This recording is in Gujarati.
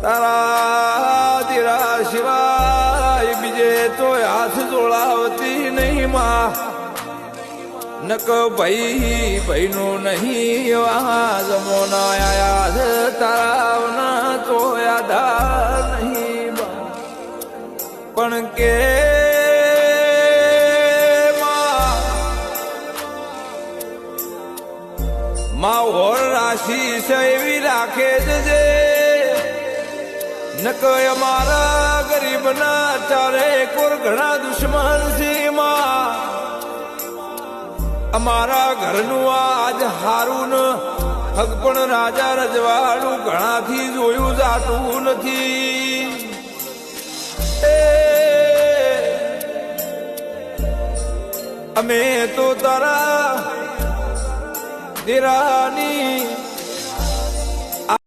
તારા દીરા સિવાય બીજે તો હાથ જોડાવતી નહીં માં નક ભાઈ ભાઈનું નહીં જમોના આયા તારાવના તો યાદ નહીં પણ કે માં હોર રાશિ છે એવી રાખે છે નક અમારા ગરીબના ચારે કોર ઘણા દુશ્મન છે માં અમારા ઘરનું આજ હારું ન હક પણ રાજા રજવાડું ઘણાથી જોયું જાતું નથી અમે તો તારા દીરાની